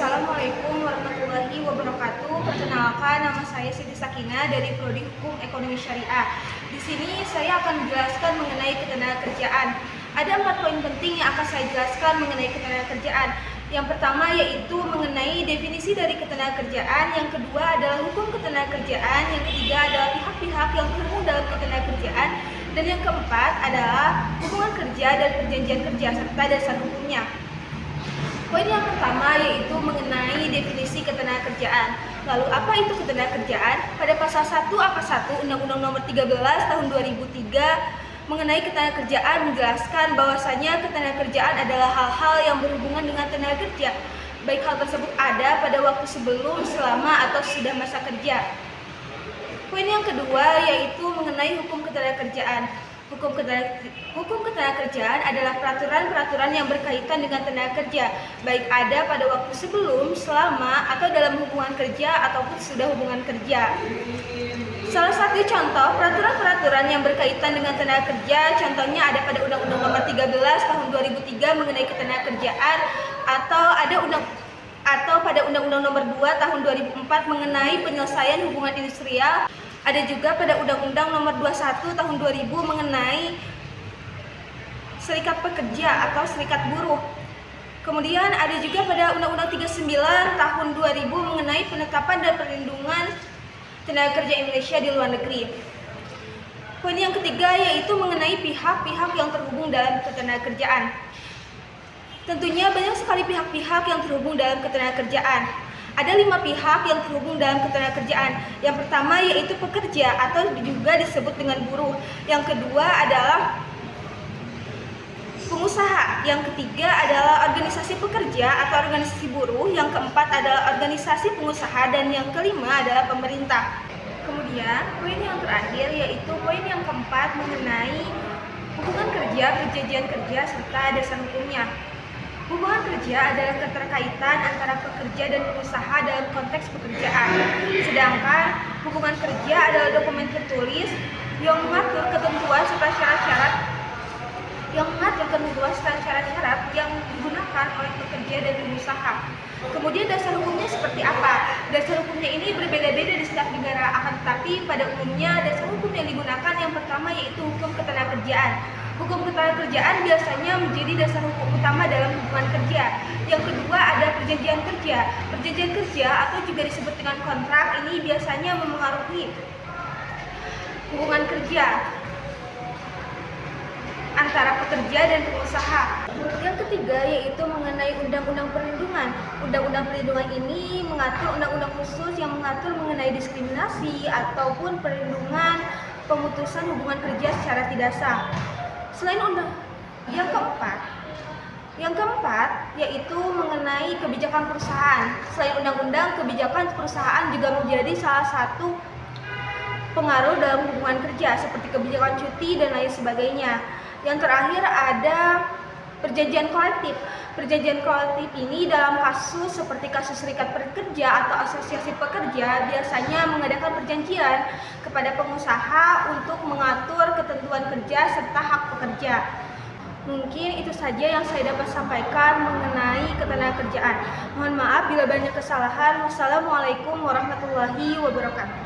Assalamualaikum warahmatullahi wabarakatuh. Perkenalkan, nama saya Siti Sakinah dari Prodi Hukum Ekonomi Syariah. Di sini saya akan menjelaskan mengenai ketenagakerjaan. Ada 4 poin penting yang akan saya jelaskan mengenai ketenagakerjaan. Yang pertama yaitu mengenai definisi dari ketenagakerjaan, yang kedua adalah hukum ketenagakerjaan, yang ketiga adalah pihak-pihak yang terhubung dalam ketenagakerjaan, dan yang keempat adalah hubungan kerja dan perjanjian kerja serta dasar hukumnya. Poin yang pertama yaitu mengenai definisi ketenagakerjaan. Lalu apa itu ketenagakerjaan? Pada pasal 1 Angka 1 Undang-Undang Nomor 13 Tahun 2003 mengenai ketenagakerjaan menjelaskan bahwasanya ketenagakerjaan adalah hal-hal yang berhubungan dengan tenaga kerja, baik hal tersebut ada pada waktu sebelum, selama, atau sudah masa kerja. Poin yang kedua yaitu mengenai hukum ketenagakerjaan. Hukum ketenagakerjaan adalah peraturan-peraturan yang berkaitan dengan tenaga kerja, baik ada pada waktu sebelum, selama, atau dalam hubungan kerja ataupun sudah hubungan kerja. Salah satu contoh peraturan-peraturan yang berkaitan dengan tenaga kerja, contohnya ada pada Undang-Undang Nomor 13 Tahun 2003 mengenai ketenagakerjaan, atau pada Undang-Undang Nomor 2 Tahun 2004 mengenai penyelesaian hubungan industrial. Ada juga pada Undang-Undang Nomor 21 Tahun 2000 mengenai serikat pekerja atau serikat buruh. Kemudian ada juga pada Undang-Undang 39 Tahun 2000 mengenai penetapan dan perlindungan tenaga kerja Indonesia di luar negeri. Poin yang ketiga yaitu mengenai pihak-pihak yang terhubung dalam ketenagakerjaan. Tentunya banyak sekali pihak-pihak yang terhubung dalam ketenagakerjaan. Ada 5 pihak yang terhubung dalam ketenagakerjaan. Yang pertama yaitu pekerja atau juga disebut dengan buruh. Yang kedua adalah pengusaha. Yang ketiga adalah organisasi pekerja atau organisasi buruh. Yang keempat adalah organisasi pengusaha, dan yang kelima adalah pemerintah. Kemudian poin yang terakhir yaitu poin yang keempat mengenai hubungan kerja, perjanjian kerja, serta dasar hukumnya. Hubungan kerja adalah keterkaitan antara pekerja dan pengusaha dalam konteks pekerjaan. Sedangkan hubungan kerja adalah dokumen tertulis yang mengatur ketentuan serta syarat-syarat yang digunakan oleh pekerja dan pengusaha. Kemudian dasar hukumnya seperti apa? Dasar hukumnya ini berbeda-beda di setiap negara, akan tetapi pada umumnya dasar hukum yang digunakan yang pertama yaitu hukum ketenagakerjaan. Hukum ketenagakerjaan biasanya menjadi dasar hukum utama dalam hubungan kerja. Yang kedua ada perjanjian kerja. Perjanjian kerja atau juga disebut dengan kontrak ini biasanya memengaruhi hubungan kerja antara pekerja dan pengusaha. Yang ketiga yaitu mengenai undang-undang perlindungan. Undang-undang perlindungan ini mengatur undang-undang khusus yang mengatur mengenai diskriminasi ataupun perlindungan pemutusan hubungan kerja secara tidak sah. Selain yang keempat yaitu mengenai kebijakan perusahaan. Selain undang-undang, kebijakan perusahaan juga menjadi salah satu pengaruh dalam hubungan kerja seperti kebijakan cuti dan lain sebagainya. Yang terakhir ada perjanjian kolektif. Perjanjian kolektif ini dalam kasus seperti kasus serikat pekerja atau asosiasi pekerja biasanya mengadakan perjanjian kepada pengusaha untuk mengatur ketentuan kerja serta hak pekerja. Mungkin itu saja yang saya dapat sampaikan mengenai ketenagakerjaan. Mohon maaf bila banyak kesalahan. Wassalamualaikum warahmatullahi wabarakatuh.